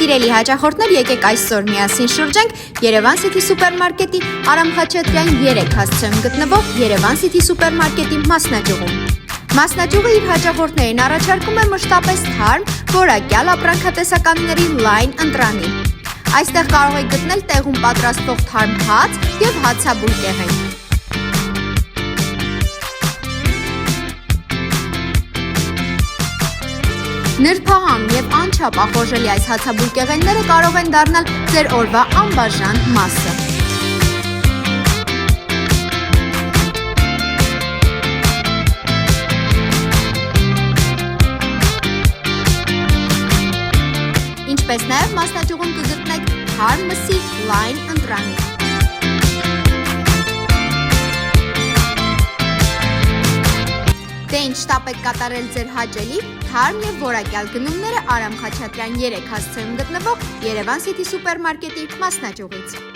Սիրելի հաճախորդներ, եկեք այսօր միասին շրջենք Երևան City սուպերմարկետի Արամ Խաչատրյան 3 հասցեում գտնվող Երևան City սուպերմարկետի մասնաճյուղում։ Մասնաճյուղը իր հաճախորդներին առաջարկում է մշտապես թարմ, որակյալ ապրանքատեսականների լայն ընտրանին։ Այստեղ կարող եք գտնել տեղում պատրաստվող թարմ հաց և հացաբուլկեղեն։ Նրբահամ և անչափ ախորժելի այս հացաբուլկեղենները կարող են դառնալ ձեր օրվա անբաժան մասը։ Ինչպես նաև մասնաճյուղում կգտնեք թարմ մսի լայն ընտրանի։ Դե ինչ շտապ եք կատարել ձեր հաճելի, թարմ և որակյալ գնումները Արամ Խաչատրյան 3 հասցեում գտնվող Երևան City սուպերմարկետի մասնաճյուղից։